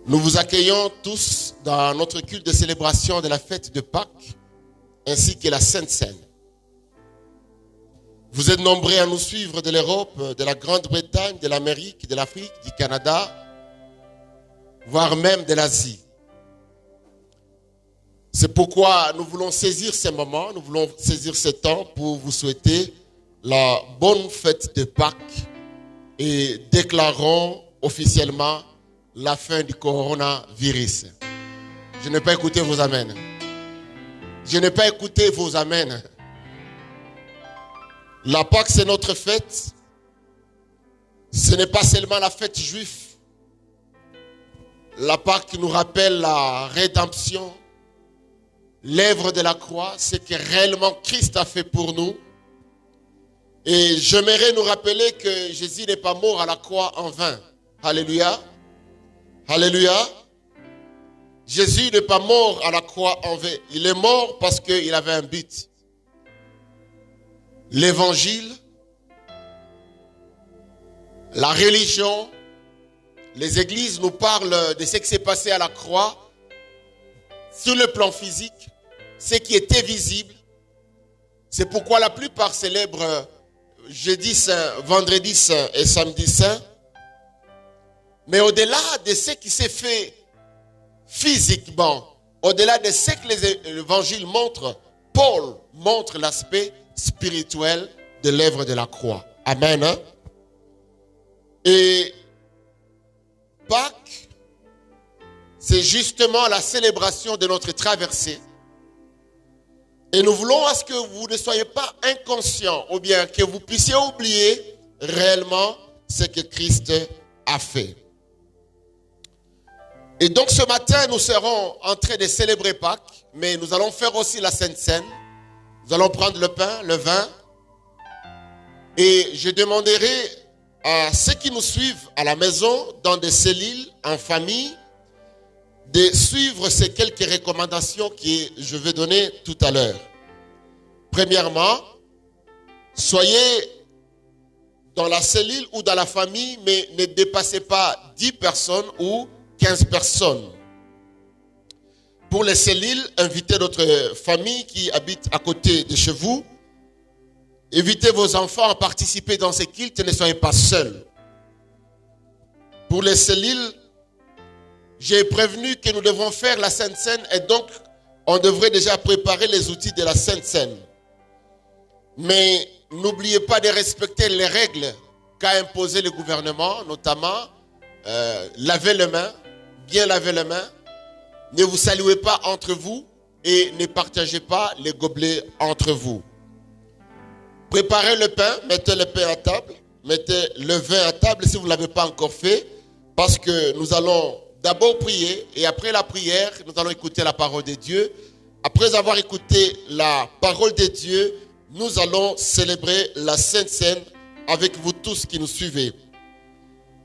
Nous vous accueillons tous dans notre culte de célébration de la fête de Pâques, ainsi que la Sainte Seine. Vous êtes nombreux à nous suivre de l'Europe, de la Grande-Bretagne, de l'Amérique, de l'Afrique, du Canada, voire même de l'Asie. C'est pourquoi nous voulons saisir ces moments, nous voulons saisir ce temps pour vous souhaiter la bonne fête de Pâques et déclarons officiellement la fin du coronavirus. Je n'ai pas écouté vos amens. Je n'ai pas écouté vos amens. La Pâques, c'est notre fête. Ce n'est pas seulement la fête juive. La Pâques nous rappelle la rédemption, l'œuvre de la croix, ce que réellement Christ a fait pour nous. Et j'aimerais nous rappeler que Jésus n'est pas mort à la croix en vain. Alléluia. Alléluia. Jésus n'est pas mort à la croix en vain. Il est mort parce qu'il avait un but. L'évangile, la religion, les églises nous parlent de ce qui s'est passé à la croix sur le plan physique, ce qui était visible. C'est pourquoi la plupart célèbrent jeudi saint, vendredi saint et samedi saint. Mais au-delà de ce qui s'est fait physiquement, au-delà de ce que l'évangile montre, Paul montre l'aspect spirituel de l'œuvre de la croix. Amen. Hein? Et Pâques, c'est justement la célébration de notre traversée. Et nous voulons à ce que vous ne soyez pas inconscients ou bien que vous puissiez oublier réellement ce que Christ a fait. Et donc ce matin, nous serons en train de célébrer Pâques, mais nous allons faire aussi la Sainte Seine. Nous allons prendre le pain, le vin. Et je demanderai à ceux qui nous suivent à la maison, dans des cellules, en famille, de suivre ces quelques recommandations que je vais donner tout à l'heure. Premièrement, soyez dans la cellule ou dans la famille, mais ne dépassez pas 10 personnes ou 15 personnes. Pour les cellules, invitez votre famille qui habite à côté de chez vous. Invitez vos enfants à participer dans ces cultes, ne soyez pas seuls. Pour les cellules, j'ai prévenu que nous devons faire la Sainte Seine et donc on devrait déjà préparer les outils de la Sainte Seine. Mais n'oubliez pas de respecter les règles qu'a imposées le gouvernement, notamment laver les mains, bien laver les mains. Ne vous saluez pas entre vous et ne partagez pas les gobelets entre vous. Préparez le pain, mettez le pain à table, mettez le vin à table si vous ne l'avez pas encore fait, parce que nous allons d'abord prier et après la prière, nous allons écouter la parole de Dieu. Après avoir écouté la parole de Dieu, nous allons célébrer la Sainte Seine avec vous tous qui nous suivez.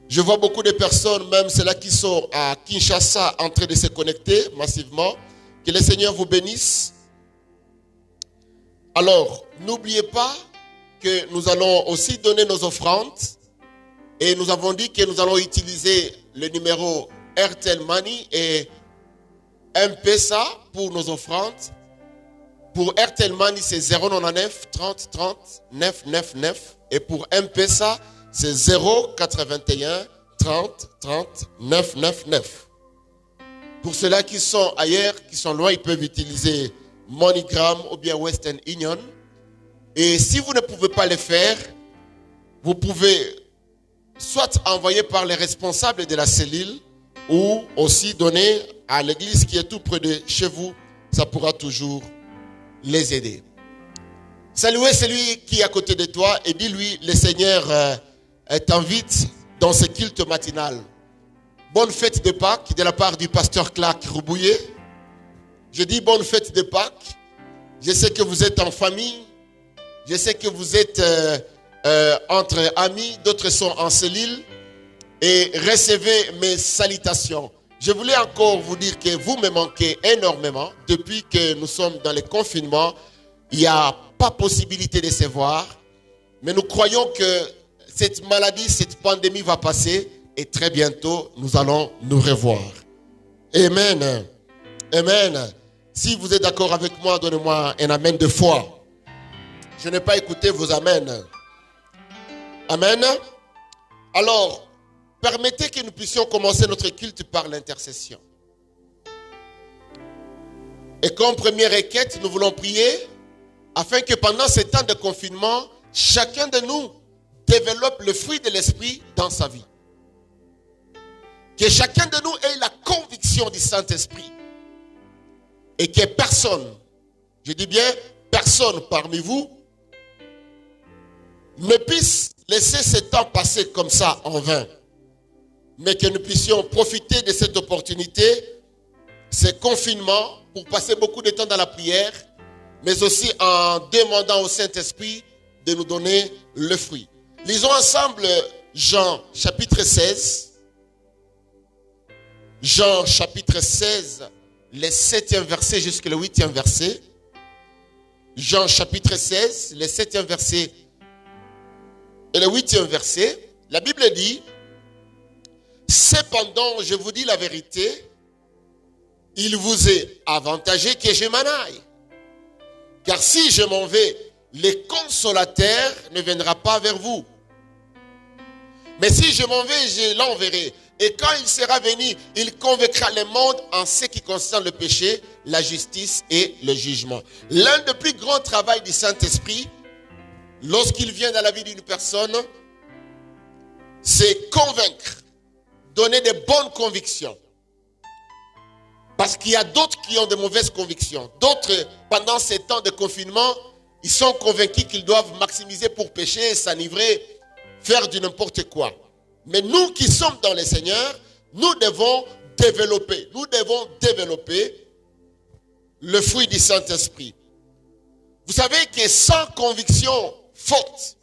Je vois beaucoup de personnes, même ceux-là qui sont à Kinshasa, en train de se connecter massivement. Que le Seigneur vous bénisse. Alors, n'oubliez pas que nous allons aussi donner nos offrandes. Et nous avons dit que nous allons utiliser le numéro Airtel Money et M-Pesa pour nos offrandes. Pour Airtel Money, c'est 099 30 30 999. Et pour M-Pesa, c'est 081 30 30 999. Pour ceux-là qui sont ailleurs, qui sont loin, ils peuvent utiliser MoneyGram ou bien Western Union. Et si vous ne pouvez pas le faire, vous pouvez soit envoyer par les responsables de la cellule ou aussi donner à l'église qui est tout près de chez vous. Ça pourra toujours les aider. Saluez celui qui est à côté de toi et dis-lui, le Seigneur t'invite dans ce culte matinal. Bonne fête de Pâques de la part du pasteur Clark Roubouillet. Je dis bonne fête de Pâques. Je sais que vous êtes en famille. Je sais que vous êtes entre amis. D'autres sont en cellule. Et recevez mes salutations. Je voulais encore vous dire que vous me manquez énormément. Depuis que nous sommes dans le confinement, il n'y a pas possibilité de se voir. Mais nous croyons que cette maladie, cette pandémie va passer et très bientôt, nous allons nous revoir. Amen. Amen. Si vous êtes d'accord avec moi, donnez-moi un amen de foi. Je n'ai pas écouté vos amens. Amen. Alors, permettez que nous puissions commencer notre culte par l'intercession. Et comme première requête, nous voulons prier afin que pendant ces temps de confinement, chacun de nous développe le fruit de l'esprit dans sa vie. Que chacun de nous ait la conviction du Saint-Esprit. Et que personne, je dis bien personne parmi vous, ne puisse laisser ce temps passer comme ça en vain. Mais que nous puissions profiter de cette opportunité, ce confinement, pour passer beaucoup de temps dans la prière, mais aussi en demandant au Saint-Esprit de nous donner le fruit. Lisons ensemble Jean chapitre 16. Jean chapitre 16, le 7e verset jusqu'au 8e verset. Jean chapitre 16, le 7e verset et le 8e verset. La Bible dit: cependant, je vous dis la vérité, il vous est avantageux que je m'en aille. Car si je m'en vais, le consolateur ne viendra pas vers vous. Mais si je m'en vais, je l'enverrai. Et quand il sera venu, il convaincra le monde en ce qui concerne le péché, la justice et le jugement. L'un des plus grands travaux du Saint-Esprit, lorsqu'il vient dans la vie d'une personne, c'est convaincre, donner de bonnes convictions. Parce qu'il y a d'autres qui ont de mauvaises convictions. D'autres, pendant ces temps de confinement, ils sont convaincus qu'ils doivent maximiser pour pécher, s'enivrer, faire du n'importe quoi. Mais nous qui sommes dans le Seigneur, nous devons développer le fruit du Saint-Esprit. Vous savez que sans conviction forte,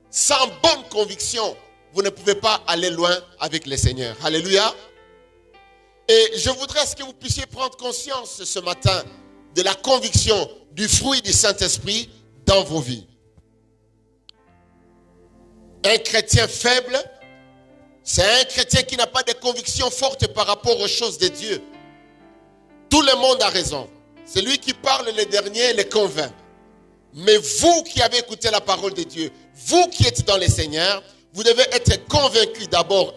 sans bonne conviction, vous ne pouvez pas aller loin avec le Seigneur. Alléluia. Et je voudrais que vous puissiez prendre conscience ce matin de la conviction du fruit du Saint-Esprit dans vos vies. Un chrétien faible, c'est un chrétien qui n'a pas de conviction forte par rapport aux choses de Dieu. Tout le monde a raison. Celui qui parle le dernier le convainc. Mais vous qui avez écouté la parole de Dieu, vous qui êtes dans le Seigneur, vous devez être convaincu d'abord,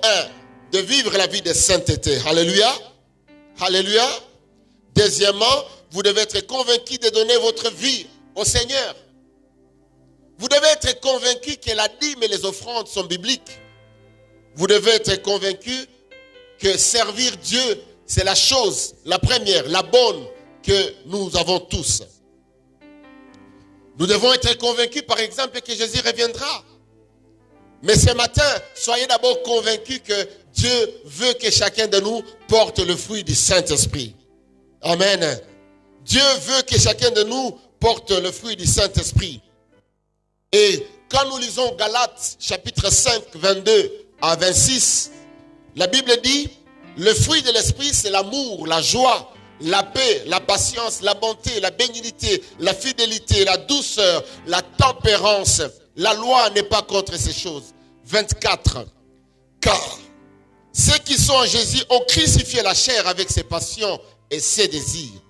de vivre la vie de sainteté. Alléluia. Alléluia. Deuxièmement, vous devez être convaincu de donner votre vie au Seigneur. Vous devez être convaincu que la dîme et les offrandes sont bibliques. Vous devez être convaincu que servir Dieu, c'est la chose, la première, la bonne que nous avons tous. Nous devons être convaincus, par exemple, que Jésus reviendra. Mais ce matin, soyez d'abord convaincus que Dieu veut que chacun de nous porte le fruit du Saint-Esprit. Amen. Dieu veut que chacun de nous porte le fruit du Saint-Esprit. Et quand nous lisons Galates chapitre 5, 22 à 26, la Bible dit, le fruit de l'esprit, c'est l'amour, la joie, la paix, la patience, la bonté, la bénignité, la fidélité, la douceur, la tempérance. La loi n'est pas contre ces choses. 24. Car ceux qui sont en Jésus ont crucifié la chair avec ses passions et ses désirs.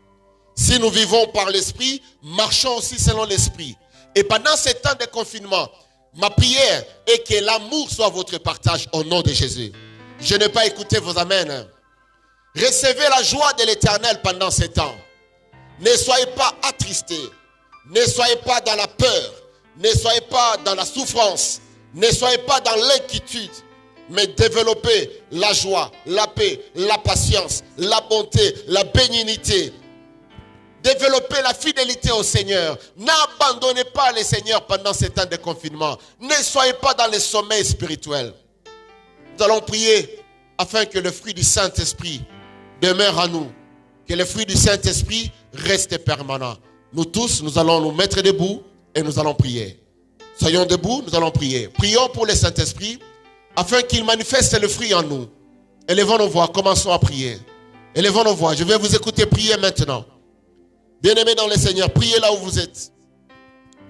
Si nous vivons par l'esprit, marchons aussi selon l'esprit. Et pendant ces temps de confinement, ma prière est que l'amour soit votre partage au nom de Jésus. Je n'ai pas écouté vos amens. Recevez la joie de l'Éternel pendant ces temps. Ne soyez pas attristés. Ne soyez pas dans la peur. Ne soyez pas dans la souffrance. Ne soyez pas dans l'inquiétude. Mais développez la joie, la paix, la patience, la bonté, la bénignité. Développez la fidélité au Seigneur. N'abandonnez pas le Seigneur pendant ces temps de confinement. Ne soyez pas dans le sommeil spirituel. Nous allons prier afin que le fruit du Saint-Esprit demeure en nous. Que le fruit du Saint-Esprit reste permanent. Nous tous, nous allons nous mettre debout et nous allons prier. Soyons debout, nous allons prier. Prions pour le Saint-Esprit afin qu'il manifeste le fruit en nous. Élevons nos voix, commençons à prier. Élevons nos voix, je vais vous écouter prier maintenant. Bien-aimés dans le Seigneur, priez là où vous êtes.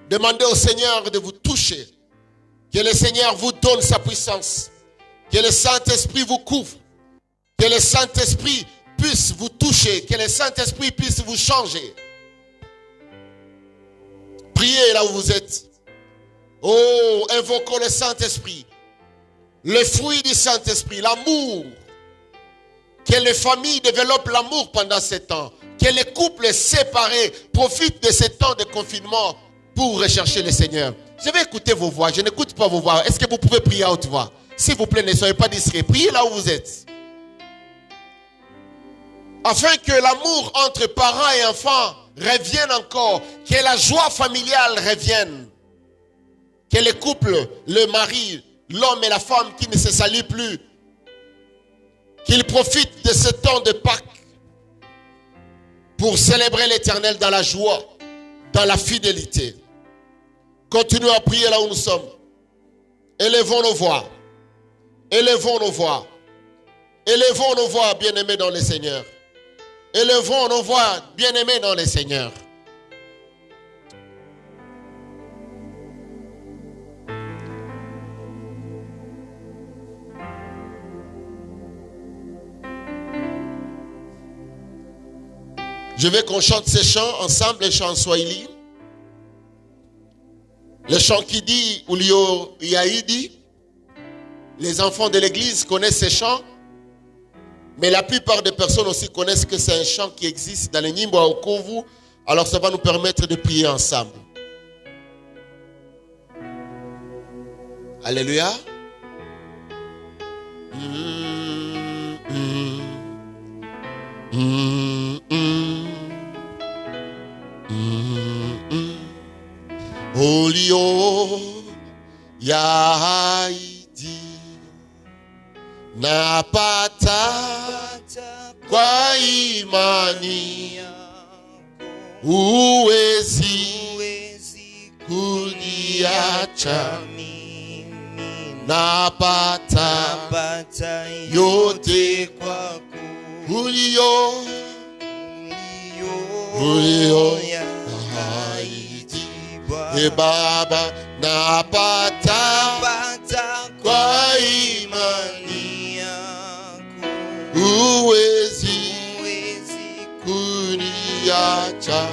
Demandez au Seigneur de vous toucher. Que le Seigneur vous donne sa puissance. Que le Saint-Esprit vous couvre. Que le Saint-Esprit puisse vous toucher, que le Saint-Esprit puisse vous changer. Priez là où vous êtes. Oh, invoquons le Saint-Esprit. Le fruit du Saint-Esprit, l'amour. Que les familles développent l'amour pendant ces temps. Que les couples séparés profitent de ces temps de confinement pour rechercher le Seigneur. Je vais écouter vos voix. Je n'écoute pas vos voix. Est-ce que vous pouvez prier à haute voix? S'il vous plaît, ne soyez pas discrets. Priez là où vous êtes. Afin que l'amour entre parents et enfants revienne encore. Que la joie familiale revienne. Que les couples, le mari, l'homme et la femme qui ne se saluent plus, qu'ils profitent de ce temps de Pâques pour célébrer l'Éternel dans la joie, dans la fidélité. Continuons à prier là où nous sommes. Élevons nos voix. Élevons nos voix. Élevons nos voix, bien-aimés dans le Seigneur. Élevons nos voix, bien-aimés dans le Seigneur. Je veux qu'on chante ces chants ensemble, les chants en Swahili. Le chant qui dit Ulio Yaidi. Les enfants de l'église connaissent ces chants. Mais la plupart des personnes aussi connaissent que c'est un chant qui existe dans les Nyimbo à Okovu. Alors ça va nous permettre de prier ensemble. Alléluia. Olio Yaidi napata kwa imani uwezi kuniacha napata yote kwako Ulio Yaidi e Baba napata kwa imani uwezi kuniacha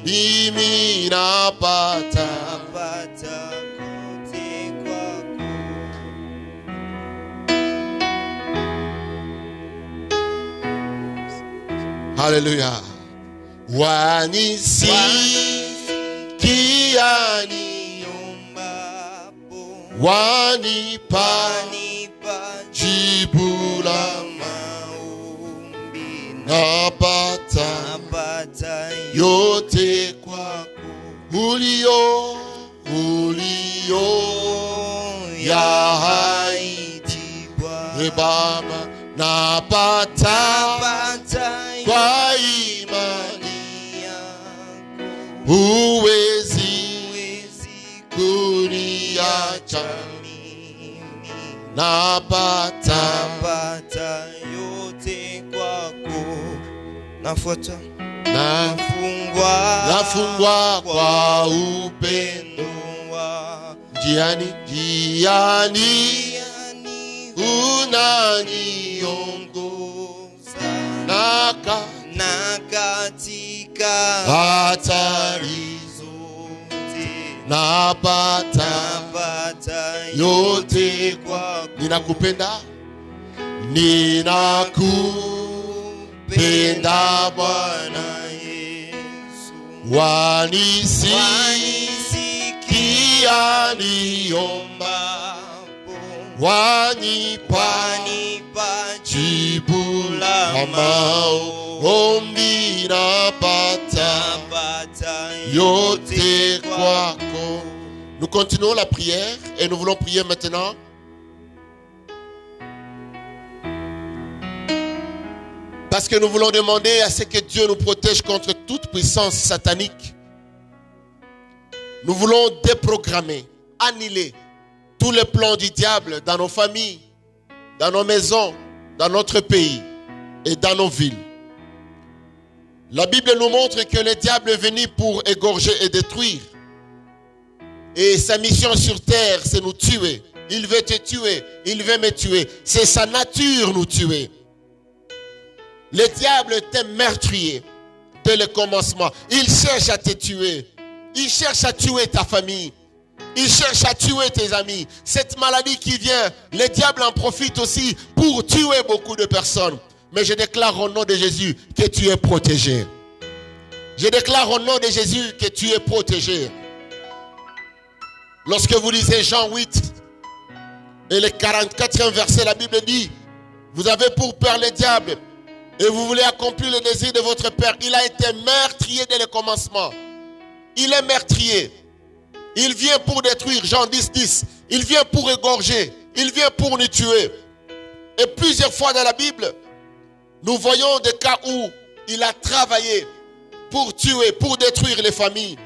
mimi napata kote kwako. Hallelujah. Wanisikiani wanipa jibu la maombi napata yote kwako Ulio Yaidi Baba napata kwa imani huwezi kuniacha napata yote kwako. Nafuata nafungwa kwa upendo wa njiani unaniongoza na katika hatari zote napata yote kwako. Ninakupenda Bwana Yesu, wanisikia niomba, wanipa jibu la maombi napata yote kwako. Nous continuons la prière et nous voulons prier maintenant. Parce que nous voulons demander à ce que Dieu nous protège contre toute puissance satanique. Nous voulons déprogrammer, annuler tous les plans du diable dans nos familles, dans nos maisons, dans notre pays et dans nos villes. La Bible nous montre que le diable est venu pour égorger et détruire. Et sa mission sur terre, c'est nous tuer. Il veut te tuer, il veut me tuer. C'est sa nature nous tuer. Le diable est un meurtrier dès le commencement. Il cherche à te tuer. Il cherche à tuer ta famille. Il cherche à tuer tes amis. Cette maladie qui vient, le diable en profite aussi pour tuer beaucoup de personnes. Mais je déclare au nom de Jésus que tu es protégé. Je déclare au nom de Jésus que tu es protégé. Lorsque vous lisez Jean 8 et le 44e verset, la Bible dit: vous avez pour peur le diable et vous voulez accomplir le désir de votre père. Il a été meurtrier dès le commencement. Il est meurtrier. Il vient pour détruire. Jean 10, 10. Il vient pour égorger. Il vient pour nous tuer. Et plusieurs fois dans la Bible, nous voyons des cas où il a travaillé pour tuer, pour détruire les familles.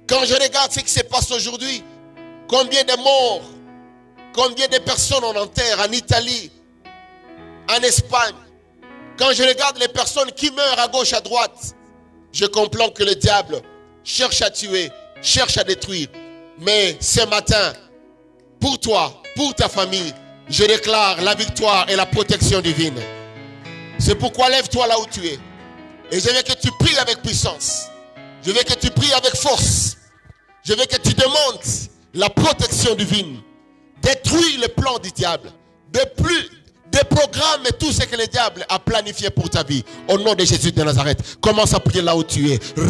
Quand je regarde ce qui se passe aujourd'hui, combien de morts, combien de personnes on enterre en Italie, en Espagne. Quand je regarde les personnes qui meurent à gauche, à droite, je comprends que le diable cherche à tuer, cherche à détruire. Mais ce matin, pour toi, pour ta famille, je déclare la victoire et la protection divine. C'est pourquoi lève-toi là où tu es. Et je veux que tu pries avec puissance. Je veux que tu pries avec force. Je veux que tu demandes la protection divine. Détruis le plan du diable. Des programmes et tout ce que le diable a planifié pour ta vie. Au nom de Jésus de Nazareth. Commence à prier là où tu es. Au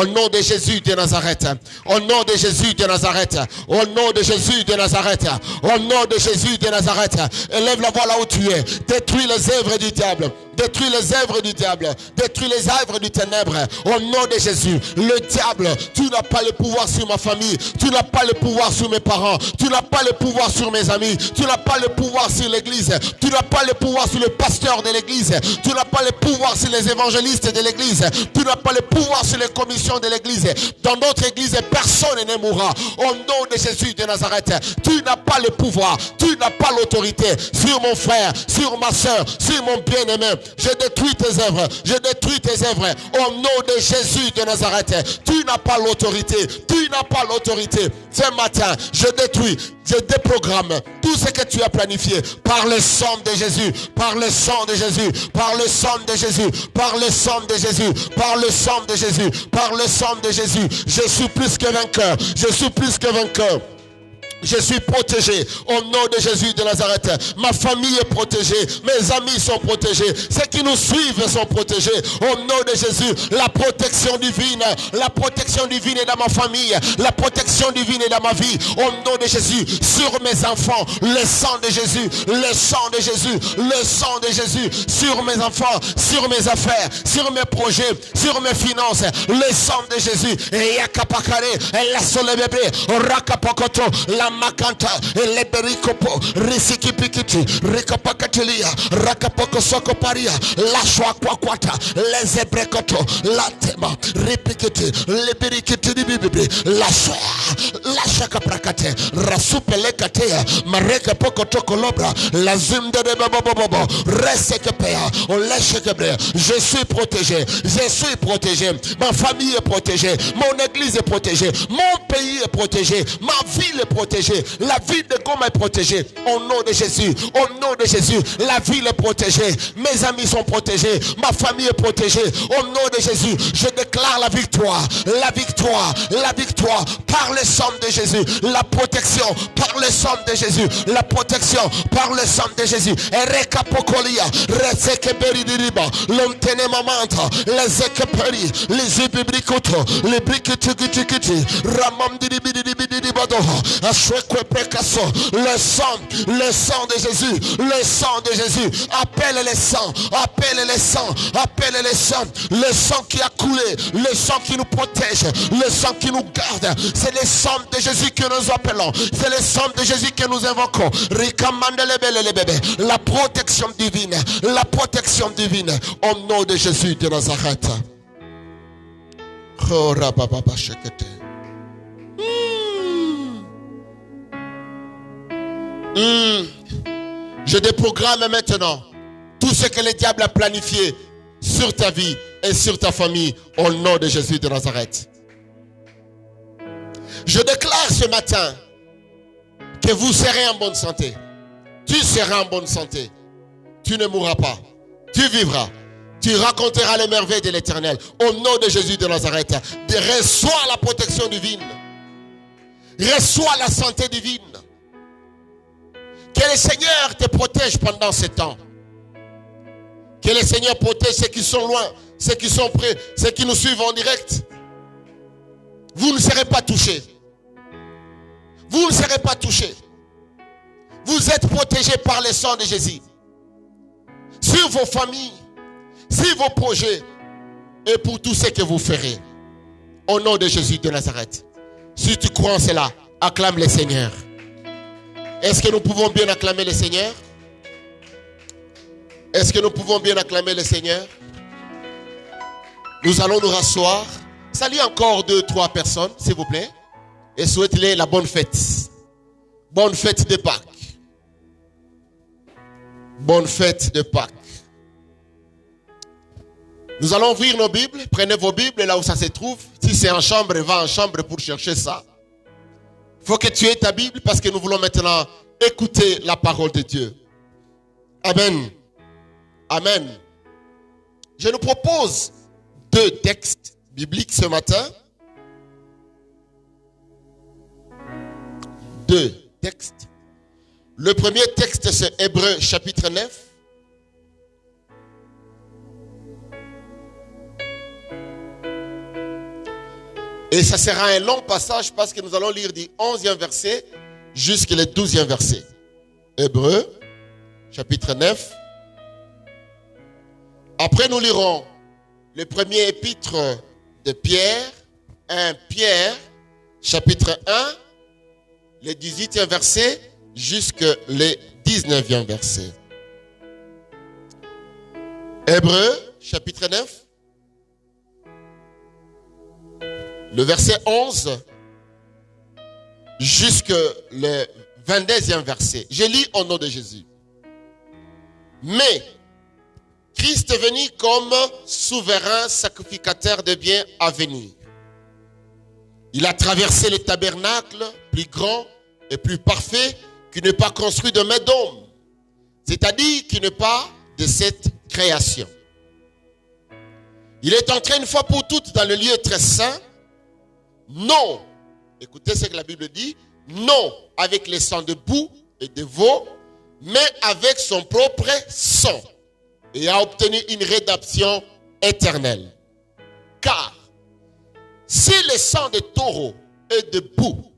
nom de Jésus de Nazareth. Au nom de Jésus de Nazareth. Au nom de Jésus de Nazareth. Au nom de Jésus de Nazareth. Élève la voix là où tu es. Détruis les œuvres du diable. Détruis les œuvres du diable. Détruis les œuvres du ténèbre. Au nom de Jésus. Le diable, tu n'as pas le pouvoir sur ma famille. Tu n'as pas le pouvoir sur mes parents. Tu n'as pas le pouvoir sur mes amis. Tu n'as pas le pouvoir sur l'église. Tu n'as pas le pouvoir sur le pasteur de l'église. Tu n'as pas le pouvoir sur les évangélistes de l'église. Tu n'as pas le pouvoir sur les commissions de l'église. Dans notre église, personne ne mourra. Au nom de Jésus de Nazareth, tu n'as pas le pouvoir. Tu n'as pas l'autorité sur mon frère, sur ma soeur, sur mon bien-aimé. Je détruis tes œuvres. Je détruis tes œuvres. Au nom de Jésus de Nazareth, tu n'as pas l'autorité. Tu n'as pas l'autorité. Ce matin, je détruis, je déprogramme tout ce que tu as planifié par le sang de Jésus, par le sang de Jésus, par le sang de Jésus, par le sang de Jésus, par le sang de Jésus, par le sang de Jésus. Je suis plus que vainqueur. Je suis plus que vainqueur. Je suis protégé au nom de Jésus de Nazareth. Ma famille est protégée. Mes amis sont protégés. Ceux qui nous suivent sont protégés. Au nom de Jésus, la protection divine est dans ma famille. La protection divine est dans ma vie. Au nom de Jésus, sur mes enfants, le sang de Jésus, le sang de Jésus, le sang de Jésus, sur mes enfants, sur mes affaires, sur mes projets, sur mes finances, le sang de Jésus. Et yakapakare, la sole bébé, rakapakoto, la makanta, le berikopo, risiki pikiti, rikapakatelia, rakapoko sokoparia, la shwakwakwata, les ebrekoto, la tema, ripikiti, le berikiti bibibi, la shwa, la shakaprakate, rasupelekatea, mareka poko tokolobra, la zimde de babobobo, resekepea, on lèche-kebre. Je suis protégé, je suis protégé, ma famille est protégée, mon église est protégée, mon pays est protégé, ma ville est protégée, la ville de Goma est protégée. Au nom de Jésus, au nom de Jésus, la ville est protégée, mes amis sont protégés, ma famille est protégée. Au nom de Jésus, je déclare la victoire, la victoire, la victoire par le sang de Jésus, la protection par le sang de Jésus, la protection par le sang de Jésus. Erekapokolia, resekeberi diriba, l'omtene mamanta, les ekeperi, les ibibrikoto, les brikiti, ramam diribidibidibado, le sang de Jésus, le sang de Jésus, appelle les sangs, appelle les sangs, appelle les sangs, le sang qui a coulé, le sang qui nous protège, le sang qui nous garde, c'est le sang de Jésus que nous appelons, c'est le sang de Jésus que nous invoquons. La protection divine, au nom de Jésus de Nazareth. Je déprogramme maintenant tout ce que le diable a planifié sur ta vie et sur ta famille au nom de Jésus de Nazareth. Je déclare ce matin que vous serez en bonne santé. Tu seras en bonne santé. tu ne mourras pas. Tu vivras. Tu raconteras les merveilles de l'Éternel. Au nom de Jésus de Nazareth, reçois la protection divine. Reçois la santé divine. Que le Seigneur te protège pendant ce temps. Que le Seigneur protège ceux qui sont loin, ceux qui sont près, ceux qui nous suivent en direct. Vous ne serez pas touchés. Vous ne serez pas touchés. Vous êtes protégés par le sang de Jésus. Sur vos familles, sur vos projets et pour tout ce que vous ferez. Au nom de Jésus de Nazareth. Si tu crois en cela, acclame le Seigneur. Est-ce que nous pouvons bien acclamer le Seigneur? Est-ce que nous pouvons bien acclamer le Seigneur? Nous allons nous rasseoir. Salut encore 2-3 personnes, s'il vous plaît. Et souhaitez-les la bonne fête. Bonne fête de Pâques. Bonne fête de Pâques. Nous allons ouvrir nos Bibles. Prenez vos Bibles là où ça se trouve. Si c'est en chambre, va en chambre pour chercher ça. Il faut que tu aies ta Bible parce que nous voulons maintenant écouter la parole de Dieu. Amen. Amen. Je nous propose 2 textes bibliques ce matin. 2 textes. Le premier texte, c'est Hébreux chapitre 9. Et ça sera un long passage parce que nous allons lire du 11e verset jusqu'au 12e verset. Hébreux chapitre 9. Après, nous lirons le premier épître de Pierre, 1 Pierre, chapitre 1, le 18e verset jusqu'au 19e verset. Hébreux, chapitre 9, le verset 11 jusqu'au 22e verset. Je lis au nom de Jésus. Mais Christ est venu comme souverain sacrificateur de biens à venir. Il a traversé le tabernacle plus grand et plus parfait qui n'est pas construit de main d'homme, c'est-à-dire qui n'est pas de cette création. Il est entré une fois pour toutes dans le lieu très saint, non, écoutez ce que la Bible dit, non avec les sangs de boue et de veau, mais avec son propre sang, et a obtenu une rédemption éternelle. Car si le sang de taureau et de boue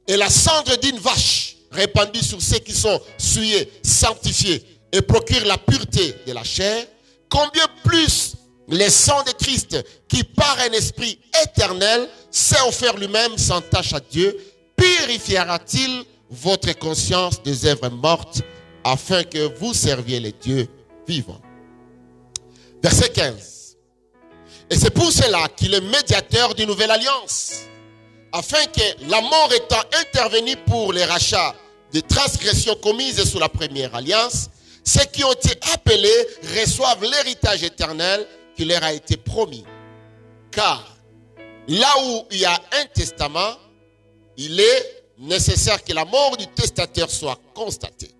et la cendre d'une vache répandue sur ceux qui sont souillés, sanctifiés et procurent la pureté de la chair, combien plus le sang de Christ qui par un esprit éternel s'est offert lui-même sans tache à Dieu, purifiera-t-il votre conscience des œuvres mortes afin que vous serviez les dieux vivants. Verset 15. Et c'est pour cela qu'il est médiateur d'une nouvelle alliance, afin que la mort étant intervenue pour les rachats des transgressions commises sous la première alliance, ceux qui ont été appelés reçoivent l'héritage éternel qui leur a été promis. Car là où il y a un testament, il est nécessaire que la mort du testateur soit constatée.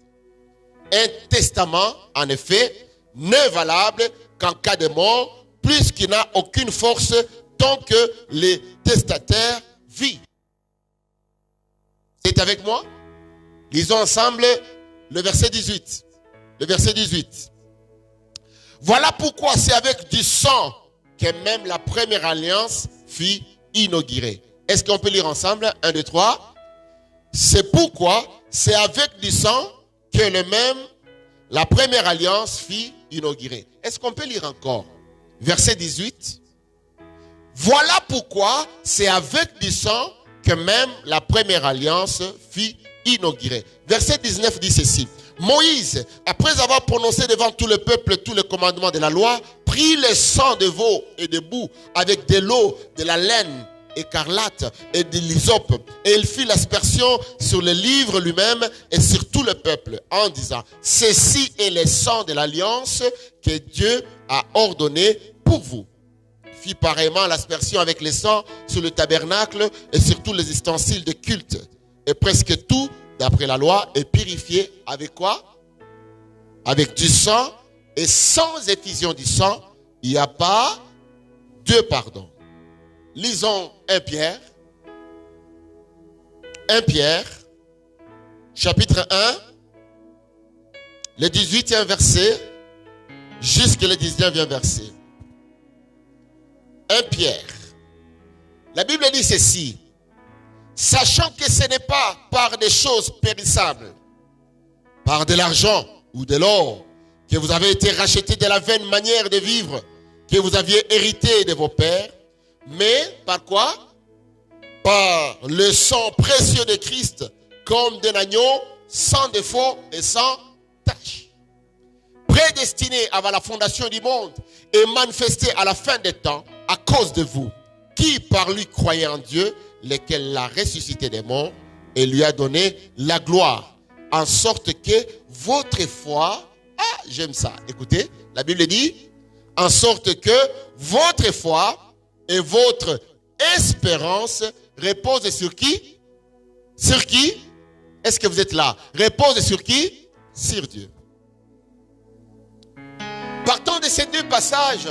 Un testament, en effet, n'est valable qu'en cas de mort, puisqu'il n'a aucune force tant que le testataire vit. C'est avec moi? Lisons ensemble le verset 18. Le verset 18. Voilà pourquoi c'est avec du sang que même la première alliance fut inaugurée. Est-ce qu'on peut lire ensemble? 1, 2, 3. C'est pourquoi c'est avec du sang que la première alliance fut inaugurée. Est-ce qu'on peut lire encore? Verset 18. Voilà pourquoi c'est avec du sang que même la première alliance fut inaugurée. Verset 19 dit ceci. Moïse, après avoir prononcé devant tout le peuple tous les commandements de la loi, prit le sang de veau et de boue avec de l'eau, de la laine écarlate et de l'hysope, et il fit l'aspersion sur le livre lui-même et sur tout le peuple en disant: ceci est le sang de l'alliance que Dieu a ordonné pour vous. Il fit pareillement l'aspersion avec le sang sur le tabernacle et sur tous les ustensiles de culte, et presque tout, d'après la loi, est purifié avec quoi? avec du sang, et sans effusion du sang, il n'y a pas de pardon. Lisons 1 Pierre. 1 Pierre, chapitre 1, le 18e verset, jusqu'au 19e verset. 1 Pierre. La Bible dit ceci. Sachant que ce n'est pas par des choses périssables, par de l'argent ou de l'or, que vous avez été rachetés de la vaine manière de vivre que vous aviez hérité de vos pères, mais par quoi? Par le sang précieux de Christ, comme d'un agneau, sans défaut et sans tache. Prédestiné avant la fondation du monde et manifesté à la fin des temps à cause de vous, qui par lui croyez en Dieu, lequel l'a ressuscité des morts et lui a donné la gloire, en sorte que votre foi, j'aime ça, écoutez, la Bible dit, en sorte que votre foi et votre espérance reposent sur qui? Sur qui? Est-ce que vous êtes là? Repose sur qui? Sur Dieu. Partant de ces deux passages,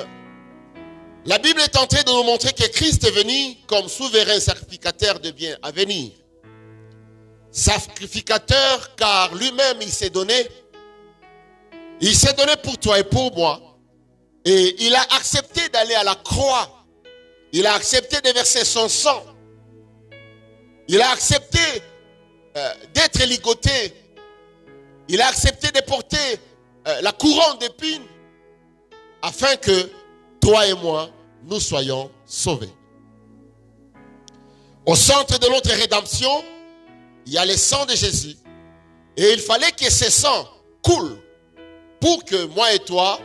la Bible est en train de nous montrer que Christ est venu comme souverain sacrificateur de biens à venir. Sacrificateur car lui-même il s'est donné. Il s'est donné pour toi et pour moi. Et il a accepté d'aller à la croix. Il a accepté de verser son sang. Il a accepté d'être ligoté. Il a accepté de porter la couronne d'épines afin que toi et moi, nous soyons sauvés. Au centre de notre rédemption, il y a le sang de Jésus. Et il fallait que ce sang coule pour que moi et toi,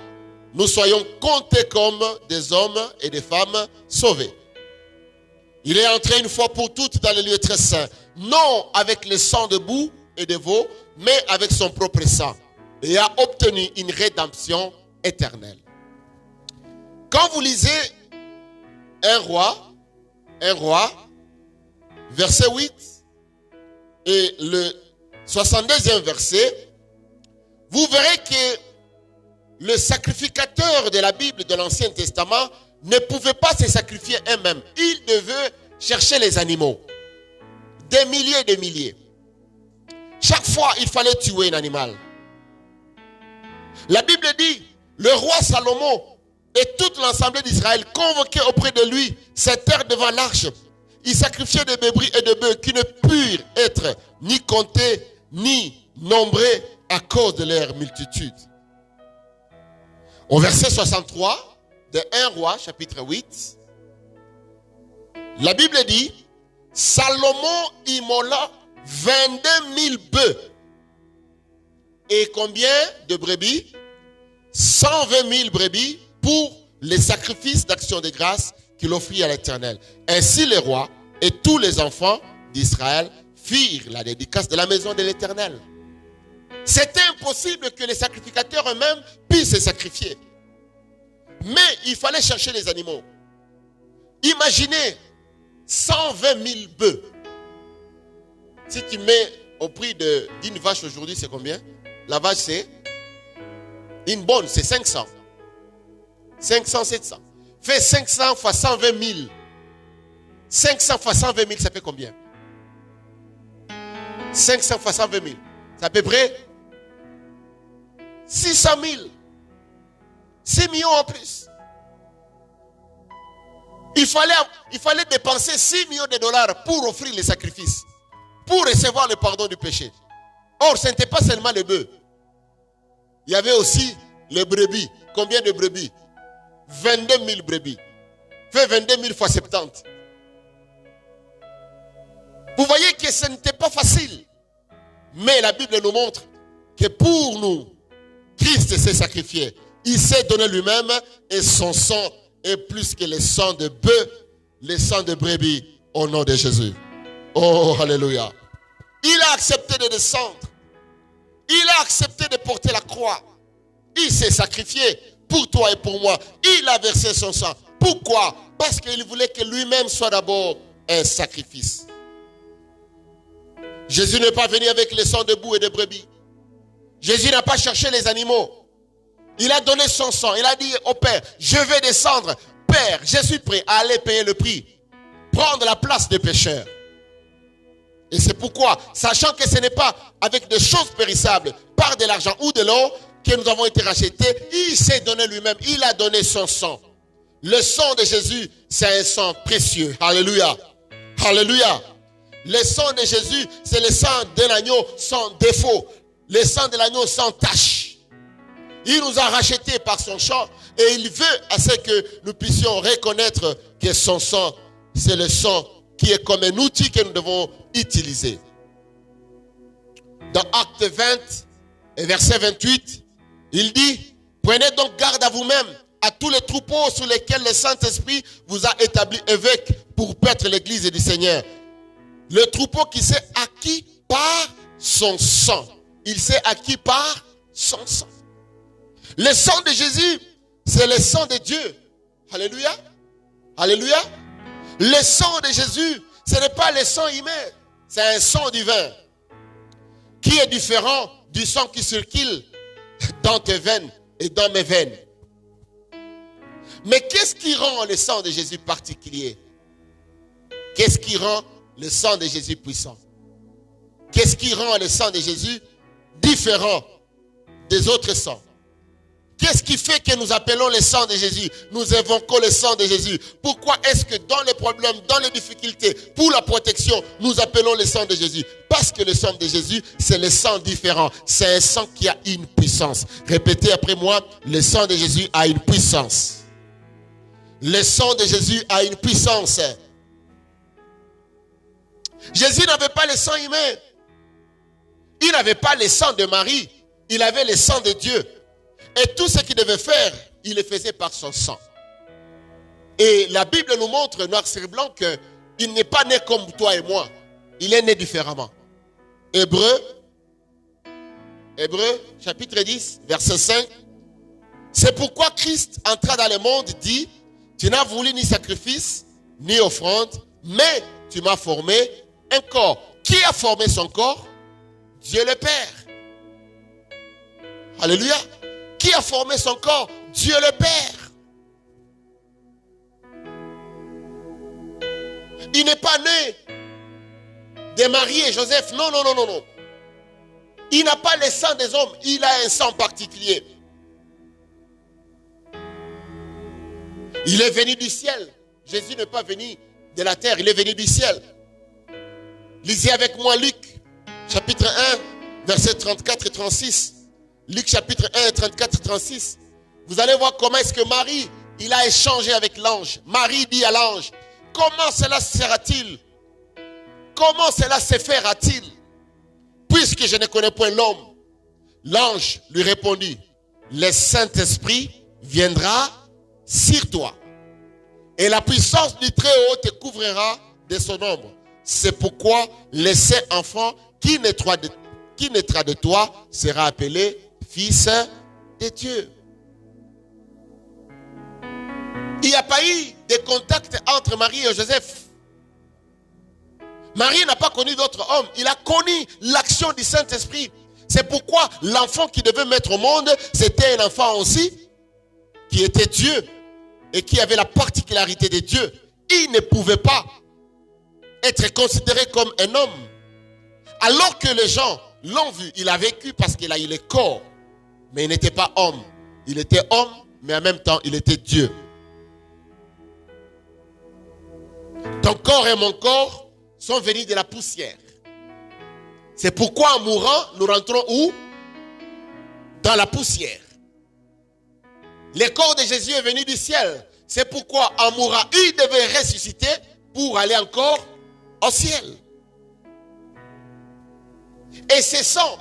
nous soyons comptés comme des hommes et des femmes sauvés. Il est entré une fois pour toutes dans le lieu très saint. Non avec le sang de bouc et de veau, mais avec son propre sang. Et a obtenu une rédemption éternelle. Quand vous lisez un roi, verset 8, et le 62e verset, vous verrez que le sacrificateur de la Bible de l'Ancien Testament ne pouvait pas se sacrifier eux-mêmes. Il devait chercher les animaux. Des milliers et des milliers. Chaque fois, il fallait tuer un animal. La Bible dit, le roi Salomon et toute l'assemblée d'Israël convoqués auprès de lui, s'étaient devant l'arche. Ils sacrifiaient des brebis et des bœufs qui ne purent être ni comptés, ni nombrés à cause de leur multitude. Au verset 63 de 1 Roi, chapitre 8, la Bible dit, Salomon immola 22 000 bœufs. Et combien de brebis? 120 000 brebis pour les sacrifices d'action de grâce qu'il offrit à l'Éternel. Ainsi les rois et tous les enfants d'Israël firent la dédicace de la maison de l'Éternel. C'était impossible que les sacrificateurs eux-mêmes puissent se sacrifier. Mais il fallait chercher les animaux. Imaginez 120 000 bœufs. Si tu mets au prix d'une vache aujourd'hui, c'est combien? La vache, c'est une bonne, c'est 500. 500, 700. Fais 500 fois 120 000. 500 fois 120 000, ça fait combien? 500 fois 120 000. C'est à peu près 600 000. 6 millions en plus. Il fallait dépenser 6 millions de dollars pour offrir les sacrifices, pour recevoir le pardon du péché. Or, ce n'était pas seulement les bœufs. Il y avait aussi les brebis. Combien de brebis? 22 000 brebis. Fais 22 000 fois 70. Vous voyez que ce n'était pas facile. Mais la Bible nous montre que pour nous, Christ s'est sacrifié. Il s'est donné lui-même et son sang est plus que le sang de bœuf, le sang de brebis au nom de Jésus. Oh, alléluia. Il a accepté de descendre. Il a accepté de porter la croix. Il s'est sacrifié pour toi et pour moi. Il a versé son sang. Pourquoi? Parce qu'il voulait que lui-même soit d'abord un sacrifice. Jésus n'est pas venu avec le sang de bouc et de brebis. Jésus n'a pas cherché les animaux. Il a donné son sang. Il a dit au Père, je vais descendre. Père, je suis prêt à aller payer le prix. Prendre la place des pécheurs. Et c'est pourquoi, sachant que ce n'est pas avec des choses périssables, par de l'argent ou de l'or, que nous avons été rachetés, il s'est donné lui-même. Il a donné son sang. Le sang de Jésus, c'est un sang précieux. Alléluia. Alléluia. Le sang de Jésus, c'est le sang d'un agneau sans défaut. Le sang de l'agneau sans tache. Il nous a rachetés par son sang et il veut à ce que nous puissions reconnaître que son sang, c'est le sang qui est comme un outil que nous devons utiliser. Dans Acte 20 et verset 28, il dit, prenez donc garde à vous-même, à tous les troupeaux sur lesquels le Saint-Esprit vous a établi évêque pour paître l'église du Seigneur. Le troupeau qui s'est acquis par son sang. Il s'est acquis par son sang. Le sang de Jésus, c'est le sang de Dieu. Alléluia. Alléluia. Le sang de Jésus, ce n'est pas le sang humain. C'est un sang divin. Qui est différent du sang qui circule dans tes veines et dans mes veines. Mais qu'est-ce qui rend le sang de Jésus particulier? Qu'est-ce qui rend le sang de Jésus puissant? Qu'est-ce qui rend le sang de Jésus différent des autres sangs? Qu'est-ce qui fait que nous appelons le sang de Jésus? Nous évoquons le sang de Jésus. Pourquoi est-ce que dans les problèmes, dans les difficultés, pour la protection, nous appelons le sang de Jésus? Parce que le sang de Jésus, c'est le sang différent. C'est un sang qui a une puissance. Répétez après moi, le sang de Jésus a une puissance. Le sang de Jésus a une puissance. Jésus n'avait pas le sang humain. Il n'avait pas le sang de Marie. Il avait le sang de Dieu. Et tout ce qu'il devait faire, il le faisait par son sang. Et la Bible nous montre, noir sur blanc, qu'il n'est pas né comme toi et moi. Il est né différemment. Hébreux, chapitre 10, verset 5. C'est pourquoi Christ entra dans le monde, dit, tu n'as voulu ni sacrifice, ni offrande, mais tu m'as formé un corps. Qui a formé son corps? Dieu le Père. Alléluia. Qui a formé son corps? Dieu le Père. Il n'est pas né de Marie et Joseph. Non. Il n'a pas le sang des hommes. Il a un sang particulier. Il est venu du ciel. Jésus n'est pas venu de la terre. Il est venu du ciel. Lisez avec moi Luc, chapitre 1, versets 34 et 36. Luc chapitre 1, 34 et 36. Vous allez voir comment est-ce que Marie, il a échangé avec l'ange. Marie dit à l'ange, comment cela sera-t-il? Comment cela se fera-t-il? Puisque je ne connais point l'homme. L'ange lui répondit, le Saint-Esprit viendra sur toi. Et la puissance du Très-Haut te couvrira de son ombre. C'est pourquoi le saint enfant qui naîtra de toi sera appelé Fils de Dieu. Il n'y a pas eu de contact entre Marie et Joseph. Marie n'a pas connu d'autre homme. Il a connu l'action du Saint-Esprit. C'est pourquoi l'enfant qui devait mettre au monde, c'était un enfant aussi qui était Dieu et qui avait la particularité de Dieu. Il ne pouvait pas être considéré comme un homme. Alors que les gens l'ont vu, il a vécu parce qu'il a eu le corps. Mais il n'était pas homme. Il était homme, mais en même temps, il était Dieu. Ton corps et mon corps sont venus de la poussière. C'est pourquoi en mourant, nous rentrons où? Dans la poussière. Le corps de Jésus est venu du ciel. C'est pourquoi en mourant, il devait ressusciter pour aller encore au ciel. Et ce sang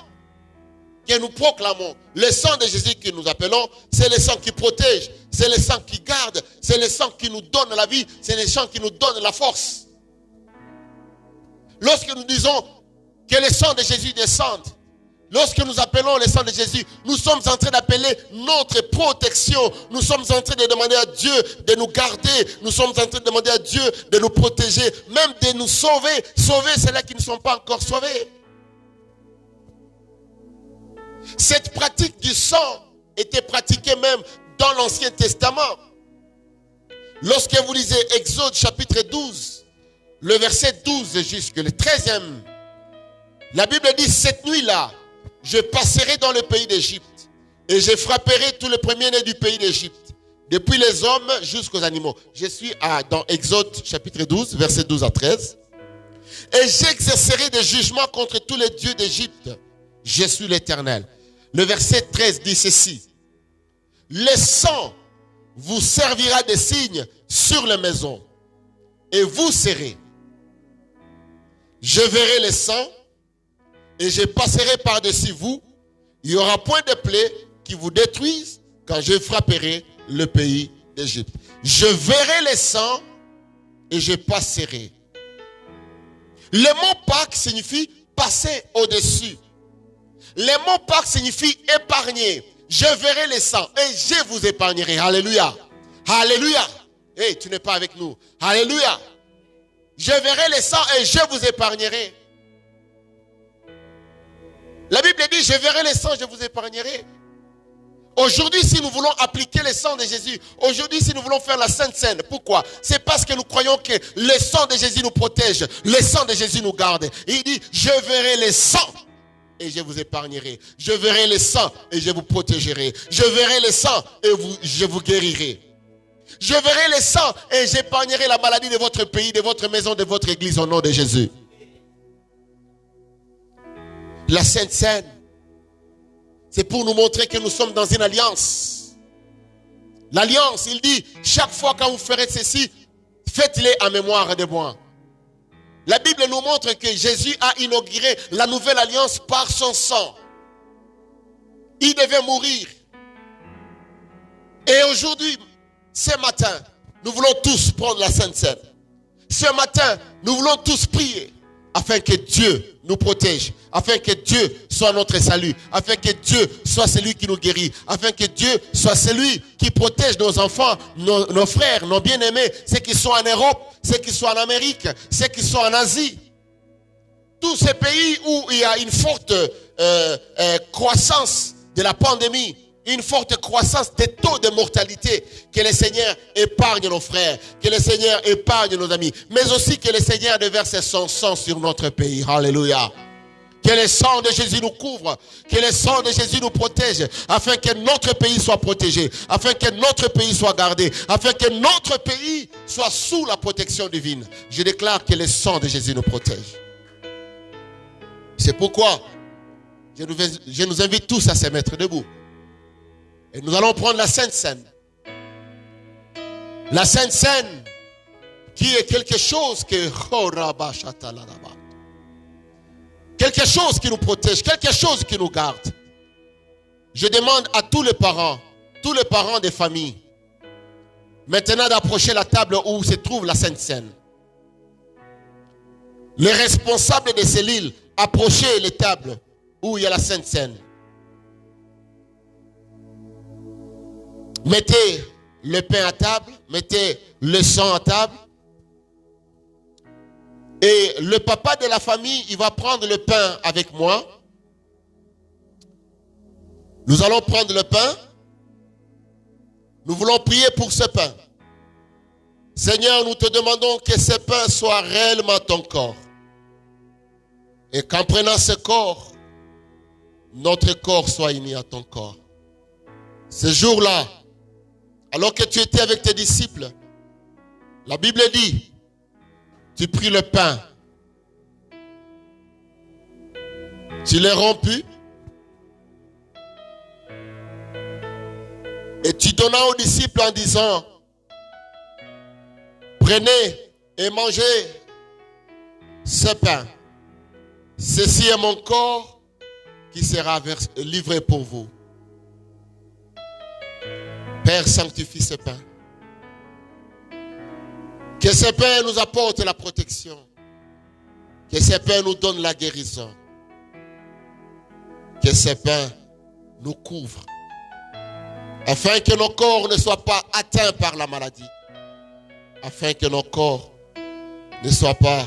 que nous proclamons, le sang de Jésus que nous appelons, c'est le sang qui protège, c'est le sang qui garde, c'est le sang qui nous donne la vie, c'est le sang qui nous donne la force. Lorsque nous disons que le sang de Jésus descende, lorsque nous appelons le sang de Jésus, nous sommes en train d'appeler notre protection. Nous sommes en train de demander à Dieu de nous garder. Nous sommes en train de demander à Dieu de nous protéger, même de nous sauver. Sauver ceux-là qui ne sont pas encore sauvés. Cette pratique du sang était pratiquée même dans l'Ancien Testament. Lorsque vous lisez Exode chapitre 12, le verset 12 jusqu'au 13e, la Bible dit: cette nuit-là, je passerai dans le pays d'Égypte et je frapperai tous les premiers-nés du pays d'Égypte, depuis les hommes jusqu'aux animaux. Je suis dans Exode chapitre 12, verset 12 à 13. Et j'exercerai des jugements contre tous les dieux d'Égypte. Je suis l'Éternel. Le verset 13 dit ceci: le sang vous servira de signe sur les maisons, et vous serez. Je verrai le sang, et je passerai par-dessus vous. Il n'y aura point de plaie qui vous détruise quand je frapperai le pays d'Égypte. Je verrai le sang, et je passerai. Le mot Pâques signifie passer au-dessus. Le mot Pâques signifie épargner. Je verrai le sang et je vous épargnerai. Alléluia. Alléluia. Hey, tu n'es pas avec nous. Alléluia. Je verrai le sang et je vous épargnerai. La Bible dit: je verrai le sang, je vous épargnerai. Aujourd'hui, si nous voulons appliquer le sang de Jésus, aujourd'hui, si nous voulons faire la Sainte Seine, pourquoi? C'est parce que nous croyons que le sang de Jésus nous protège, le sang de Jésus nous garde. Et il dit: je verrai le sang et je vous épargnerai. Je verrai le sang et je vous protégerai. Je verrai le sang et je vous guérirai. Je verrai le sang et j'épargnerai la maladie de votre pays, de votre maison, de votre église au nom de Jésus. La Sainte Seine, c'est pour nous montrer que nous sommes dans une alliance. L'alliance, il dit: chaque fois quand vous ferez ceci, faites-les en mémoire de moi. La Bible nous montre que Jésus a inauguré la nouvelle alliance par son sang. Il devait mourir. Et aujourd'hui, ce matin, nous voulons tous prendre la Sainte Seine. Ce matin, nous voulons tous prier afin que Dieu nous protège, afin que Dieu soit notre salut, afin que Dieu soit celui qui nous guérit, afin que Dieu soit celui qui protège nos enfants, nos frères, nos bien-aimés, ceux qui sont en Europe, ceux qui sont en Amérique, ceux qui sont en Asie. Tous ces pays où il y a une forte croissance de la pandémie, une forte croissance des taux de mortalité, que le Seigneur épargne nos frères, que le Seigneur épargne nos amis, mais aussi que le Seigneur déverse son sang sur notre pays. Alléluia. Que le sang de Jésus nous couvre, que le sang de Jésus nous protège, afin que notre pays soit protégé, afin que notre pays soit gardé, afin que notre pays soit sous la protection divine. Je déclare que le sang de Jésus nous protège. C'est pourquoi je nous invite tous à se mettre debout. Et nous allons prendre la Sainte Seine. La Sainte Seine, qui est quelque chose que... quelque chose qui nous protège, quelque chose qui nous garde. Je demande à tous les parents des familles, maintenant d'approcher la table où se trouve la Sainte Seine. Les responsables des cellules, approchez les tables où il y a la Sainte Seine. Mettez le pain à table, mettez le sang à table. Et le papa de la famille, il va prendre le pain avec moi. Nous allons prendre le pain. Nous voulons prier pour ce pain. Seigneur, nous te demandons que ce pain soit réellement ton corps. Et qu'en prenant ce corps, notre corps soit uni à ton corps. Ce jour-là, alors que tu étais avec tes disciples, la Bible dit, tu pris le pain, tu l'as rompu et tu donnas aux disciples en disant, prenez et mangez ce pain. Ceci est mon corps qui sera livré pour vous. Père, sanctifie ce pain. Que ce pain nous apporte la protection. Que ce pain nous donne la guérison. Que ce pain nous couvre. Afin que nos corps ne soient pas atteints par la maladie. Afin que nos corps ne soient pas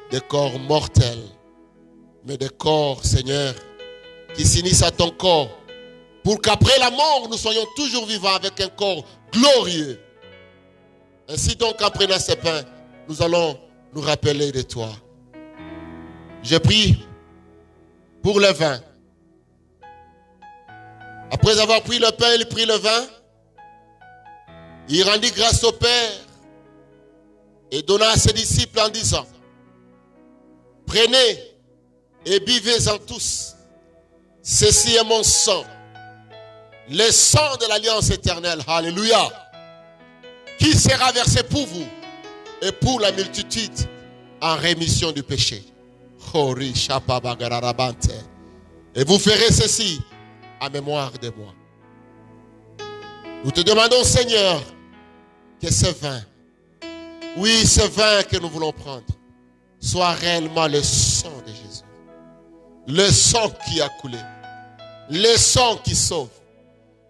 des corps mortels. Mais des corps, Seigneur, qui s'unissent à ton corps, pour qu'après la mort, nous soyons toujours vivants avec un corps glorieux. Ainsi donc, en prenant ce pain, nous allons nous rappeler de toi. Je prie pour le vin. Après avoir pris le pain, il prit le vin. Il rendit grâce au Père et donna à ses disciples en disant, prenez et buvez-en tous. Ceci est mon sang, le sang de l'alliance éternelle. Alléluia. Qui sera versé pour vous et pour la multitude en rémission du péché. Et vous ferez ceci en mémoire de moi. Nous te demandons, Seigneur, que ce vin, oui, ce vin que nous voulons prendre, soit réellement le sang de Jésus. Le sang qui a coulé. Le sang qui sauve.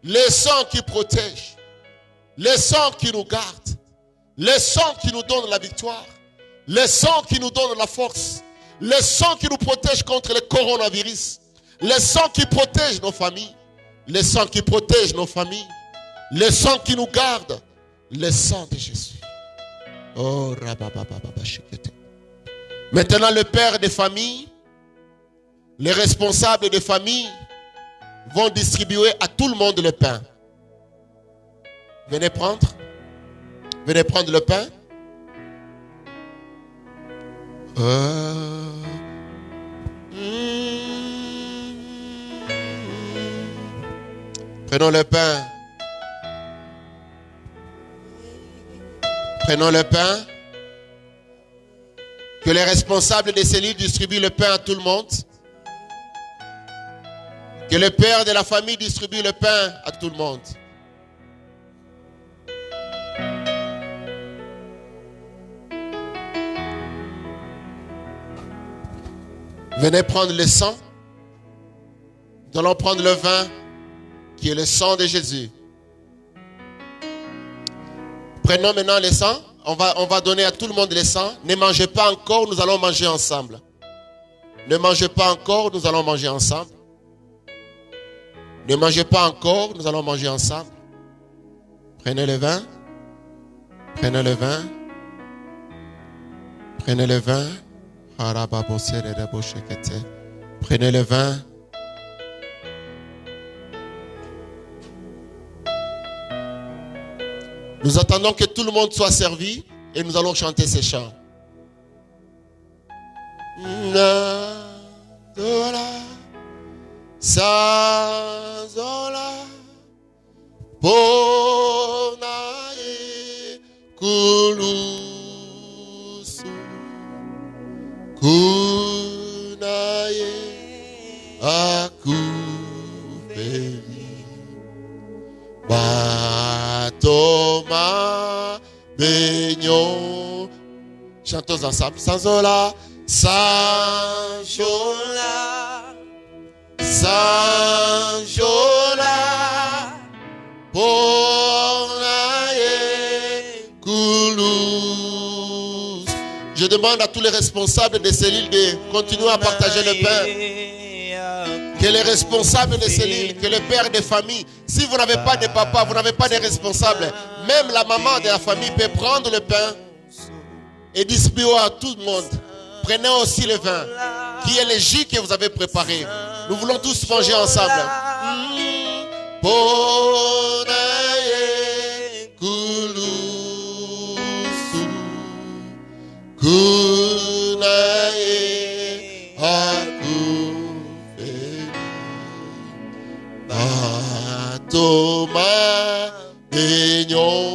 Le sang qui protège. Le sang qui nous garde. Le sang qui nous donne la victoire. Le sang qui nous donne la force. Le sang qui nous protège contre le coronavirus. Le sang qui protège nos familles. Le sang qui protège nos familles. Le sang qui nous garde. Le sang de Jésus. Oh, maintenant, le père des familles, les responsables des familles vont distribuer à tout le monde le pain. Venez prendre le pain. Prenons le pain. Prenons le pain. Que les responsables des cellules distribuent le pain à tout le monde. Que le père de la famille distribue le pain à tout le monde. Venez prendre le sang. Nous allons prendre le vin qui est le sang de Jésus. Prenons maintenant le sang. On va donner à tout le monde le sang. Ne mangez pas encore, nous allons manger ensemble. Ne mangez pas encore, nous allons manger ensemble. Ne mangez pas encore, nous allons manger ensemble. Prenez le vin. Prenez le vin. Prenez le vin. Prenez le vin. Nous attendons que tout le monde soit servi et nous allons chanter ces chants. Sazola Bonae Kulusu Kunaye Akuveli Batoma Beignon. Chantons ensemble. Sanzola Sanjola Sanjola Bonae Koulous. Je demande à tous les responsables des cellules de continuer à partager le pain. Que les responsables des cellules, que le père des familles, si vous n'avez pas de papa, vous n'avez pas de responsable, même la maman de la famille peut prendre le pain et distribuer à tout le monde. Prenez aussi le vin, qui est le jus que vous avez préparé. Nous voulons tous manger ensemble. Thomas Beignon.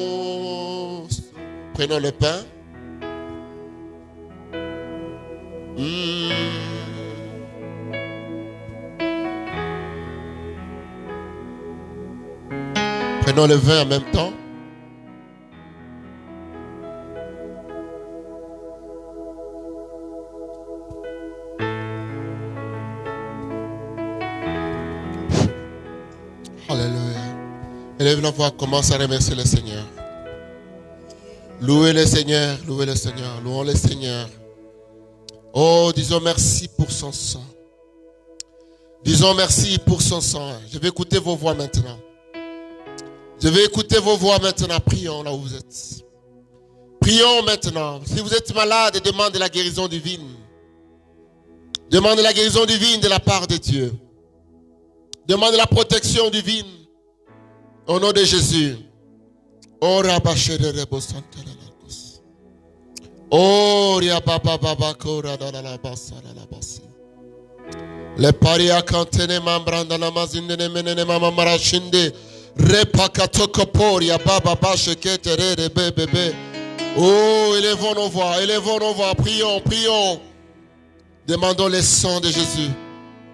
Prenons le pain. Prenons le vin en même temps. Alléluia. Élève la voix, commence à remercier le Seigneur. Louez le Seigneur, louez le Seigneur, louons le Seigneur. Oh, disons merci pour son sang. Disons merci pour son sang. Je vais écouter vos voix maintenant. Je vais écouter vos voix maintenant. Prions là où vous êtes. Prions maintenant. Si vous êtes malade, demandez la guérison divine. Demandez la guérison divine de la part de Dieu. Demandez la protection divine. Au nom de Jésus. Oh, le paria cantene mambranda la mazinde ne menene mama marashinde repakatoko poria baba bache ketere bébé. Oh, élevons nos voix, prions, prions. Demandons le sang de Jésus,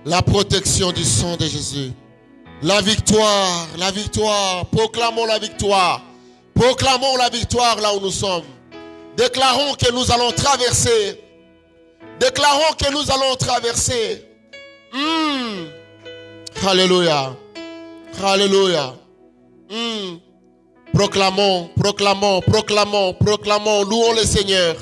la protection du sang de Jésus, la victoire, proclamons la victoire là où nous sommes. Déclarons que nous allons traverser. Alléluia. Proclamons, louons le Seigneur.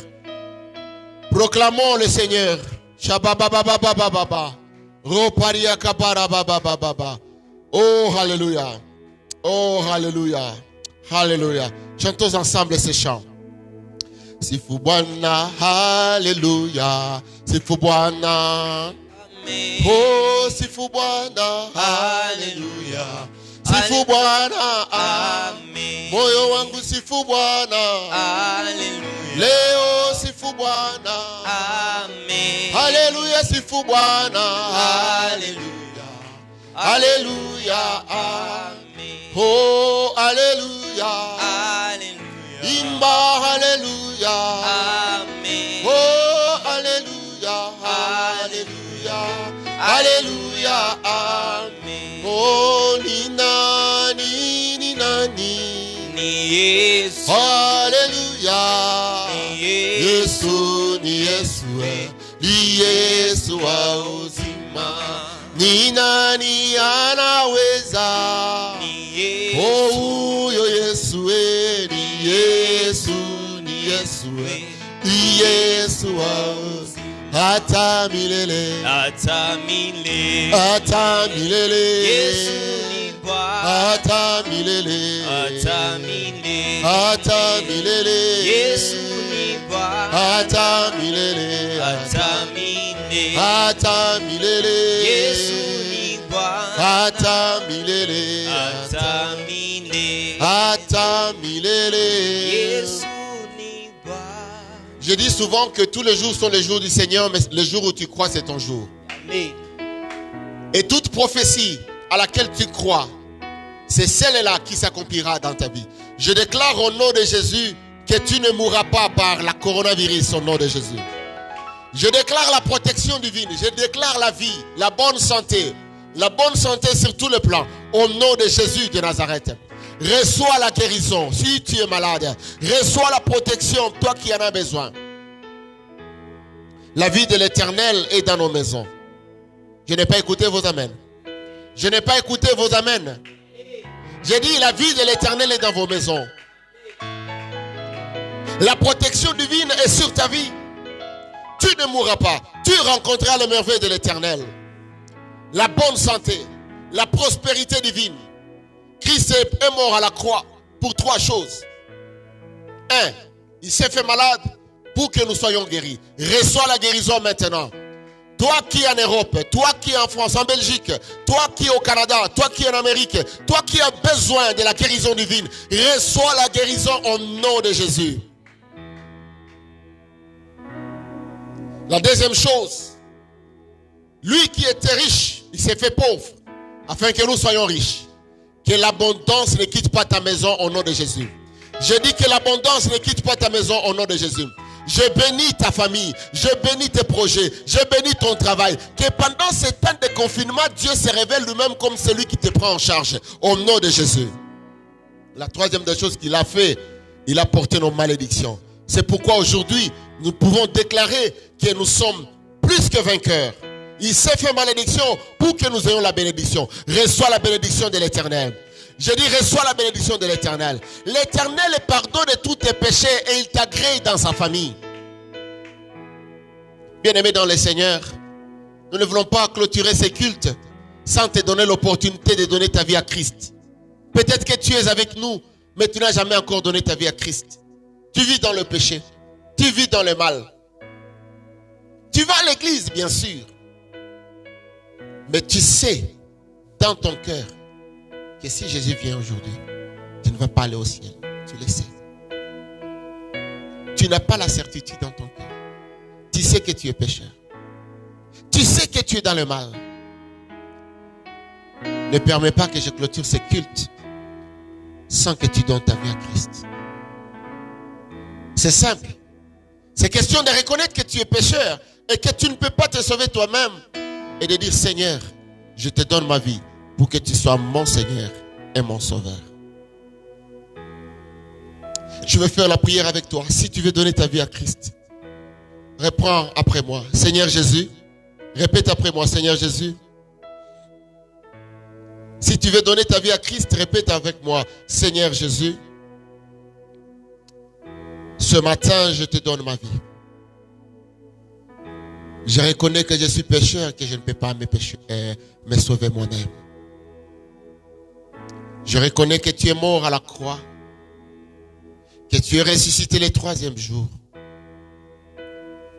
Proclamons le Seigneur. Shabababababababa. Roparia kabara babababa. Oh, alléluia. Alléluia. Chantons ensemble ces chants. Sifu Bwana, alléluia. Sifu Bwana. Amen. Oh, Sifu Bwana, alléluia. Sifu Bwana, Amen. moyo wangu sifu Bwana. Hallelujah. Leo sifu Bwana. Amen. Alléluia, sifu Bwana. Hallelujah. Alléluia. Amen. Oh, alléluia. Hallelujah. Imba, alléluia. Amen. Oh, alléluia. Alléluia. Amen. Oh, ni. Ni Yesu. Alléluia. Ni Yesu. Ni Yesu wa uzima. Ni nani anaweza? Ni Yesu. Oh, huyo Yesu, ni Yesu. Ni Yesu wa uzima. Hata milele. Yesu ni Bwana. Hata milele. Yesu ni Bwana. Hata milele. Yesu ni Bwana. Hata milele. Yesu ni Bwana. Je dis souvent que tous les jours sont les jours du Seigneur, mais le jour où tu crois, c'est ton jour. Amen. Et toute prophétie à laquelle tu crois, c'est celle-là qui s'accomplira dans ta vie. Je déclare au nom de Jésus que tu ne mourras pas par la coronavirus au nom de Jésus. Je déclare la protection divine. Je déclare la vie, la bonne santé sur tous les plans au nom de Jésus de Nazareth. Reçois la guérison si tu es malade. Reçois la protection, toi qui en as besoin. La vie de l'Éternel est dans nos maisons. Je n'ai pas écouté vos amens. J'ai dit la vie de l'Éternel est dans vos maisons. La protection divine est sur ta vie. Tu ne mourras pas. Tu rencontreras les merveilles de l'Éternel. La bonne santé, la prospérité divine. Christ est mort à la croix pour 3 choses. 1. Il s'est fait malade pour que nous soyons guéris. Reçois la guérison maintenant. Toi qui es en Europe, toi qui es en France, en Belgique, toi qui es au Canada, toi qui es en Amérique, toi qui as besoin de la guérison divine, reçois la guérison au nom de Jésus. La deuxième chose, lui qui était riche, il s'est fait pauvre, afin que nous soyons riches. Que l'abondance ne quitte pas ta maison au nom de Jésus. Je dis que l'abondance ne quitte pas ta maison au nom de Jésus. Je bénis ta famille, je bénis tes projets, je bénis ton travail. Que pendant ce temps de confinement, Dieu se révèle lui-même comme celui qui te prend en charge au nom de Jésus. La troisième des choses qu'il a fait, il a porté nos malédictions. C'est pourquoi aujourd'hui, nous pouvons déclarer que nous sommes plus que vainqueurs. Il s'est fait malédiction pour que nous ayons la bénédiction. Reçois la bénédiction de l'Éternel. Je dis, reçois la bénédiction de l'Éternel. L'Éternel pardonne tous tes péchés et il t'agrée dans sa famille. Bien-aimés dans le Seigneur, nous ne voulons pas clôturer ces cultes sans te donner l'opportunité de donner ta vie à Christ. Peut-être que tu es avec nous, mais tu n'as jamais encore donné ta vie à Christ. Tu vis dans le péché. Tu vis dans le mal. Tu vas à l'église, bien sûr. Mais tu sais, dans ton cœur, que si Jésus vient aujourd'hui, tu ne vas pas aller au ciel. Tu le sais. Tu n'as pas la certitude dans ton cœur. Tu sais que tu es pécheur. Tu sais que tu es dans le mal. Ne permets pas que je clôture ce culte sans que tu donnes ta vie à Christ. C'est simple. C'est question de reconnaître que tu es pécheur et que tu ne peux pas te sauver toi-même et de dire, Seigneur, je te donne ma vie pour que tu sois mon Seigneur et mon Sauveur. Je vais faire la prière avec toi. Si tu veux donner ta vie à Christ, reprends après moi. Seigneur Jésus, répète après moi, Seigneur Jésus. Si tu veux donner ta vie à Christ, répète avec moi, Seigneur Jésus. Ce matin, je te donne ma vie. Je reconnais que je suis pécheur, que je ne peux pas me sauver moi-même. Je reconnais que tu es mort à la croix, que tu es ressuscité le 3e jour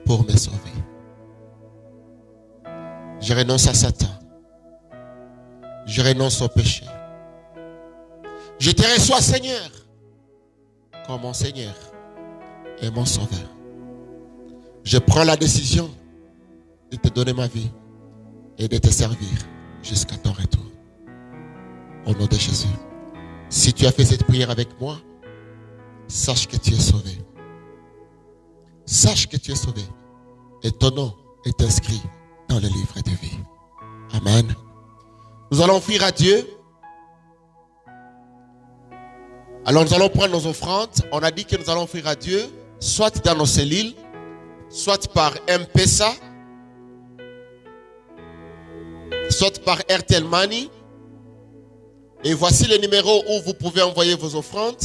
pour me sauver. Je renonce à Satan. Je renonce au péché. Je te reçois, Seigneur, comme mon Seigneur et mon Sauveur. Je prends la décision de te donner ma vie et de te servir jusqu'à ton retour. Au nom de Jésus. Si tu as fait cette prière avec moi, sache que tu es sauvé. Sache que tu es sauvé. Et ton nom est inscrit dans le livre de vie. Amen. Nous allons offrir à Dieu. Alors nous allons prendre nos offrandes. On a dit que nous allons offrir à Dieu, soit dans nos cellules, soit par M-Pesa, soit par Airtel Money. Et voici le numéro où vous pouvez envoyer vos offrandes.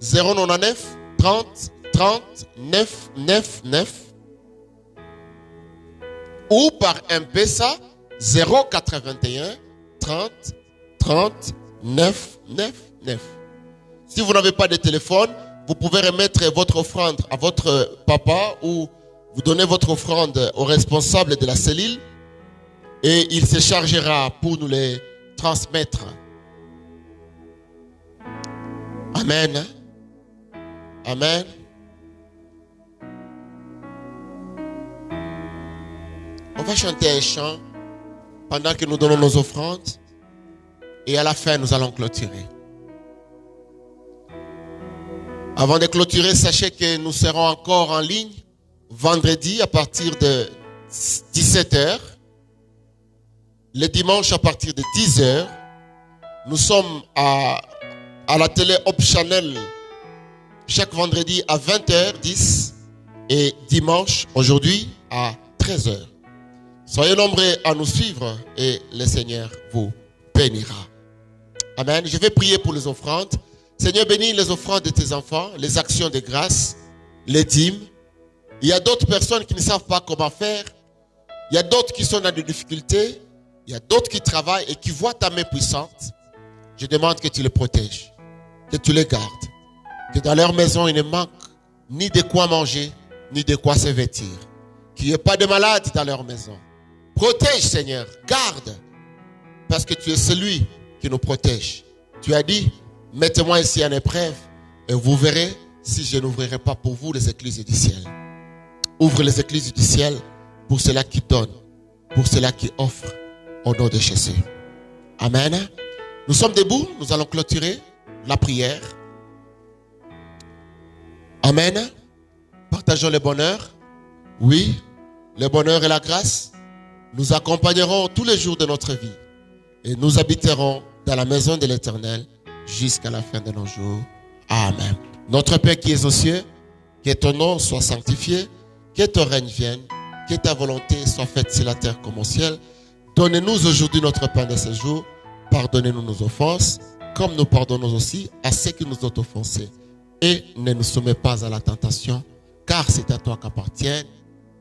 099 30 30 9 9 9. Ou par M-Pesa 081 30 30 9 9 9. Si vous n'avez pas de téléphone, vous pouvez remettre votre offrande à votre papa ou vous donnez votre offrande au responsable de la cellule et il se chargera pour nous les transmettre. Amen. Amen. On va chanter un chant pendant que nous donnons nos offrandes et à la fin nous allons clôturer. Avant de clôturer, sachez que nous serons encore en ligne vendredi à partir de 17h, le dimanche à partir de 10h. Nous sommes à la télé Hope Channel chaque vendredi à 20h10 et dimanche aujourd'hui à 13h. Soyez nombreux à nous suivre et le Seigneur vous bénira. Amen. Je vais prier pour les offrandes. Seigneur, bénis les offrandes de tes enfants, les actions de grâce, les dîmes. Il y a d'autres personnes qui ne savent pas comment faire. Il y a d'autres qui sont dans des difficultés. Il y a d'autres qui travaillent et qui voient ta main puissante. Je demande que tu les protèges, que tu les gardes, que dans leur maison, il ne manque ni de quoi manger, ni de quoi se vêtir. Qu'il n'y ait pas de malades dans leur maison. Protège, Seigneur, garde, parce que tu es celui qui nous protège. Tu as dit, mettez-moi ici en épreuve et vous verrez si je n'ouvrirai pas pour vous les écluses du ciel. Ouvre les écluses du ciel pour ceux-là qui donnent, pour ceux-là qui offrent au nom de Jésus. Amen. Nous sommes debout, nous allons clôturer la prière. Amen. Partageons le bonheur. Oui, le bonheur et la grâce nous accompagneront tous les jours de notre vie et nous habiterons dans la maison de l'Éternel jusqu'à la fin de nos jours. Amen. Notre Père qui es aux cieux, que ton nom soit sanctifié, que ton règne vienne, que ta volonté soit faite sur la terre comme au ciel. Donnez-nous aujourd'hui notre pain de ce jour. Pardonnez-nous nos offenses, comme nous pardonnons aussi à ceux qui nous ont offensés. Et ne nous soumets pas à la tentation, car c'est à toi qu'appartiennent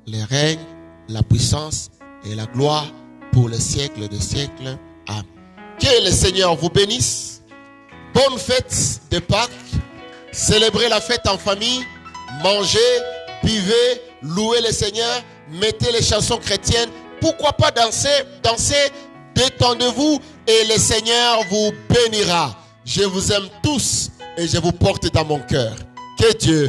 les règnes, la puissance et la gloire pour les siècles des siècles. Amen. Que le Seigneur vous bénisse. Bonne fête de Pâques. Célébrez la fête en famille. Mangez, buvez, louez le Seigneur. Mettez les chansons chrétiennes. Pourquoi pas danser? Dansez, détendez-vous et le Seigneur vous bénira. Je vous aime tous et je vous porte dans mon cœur. Que Dieu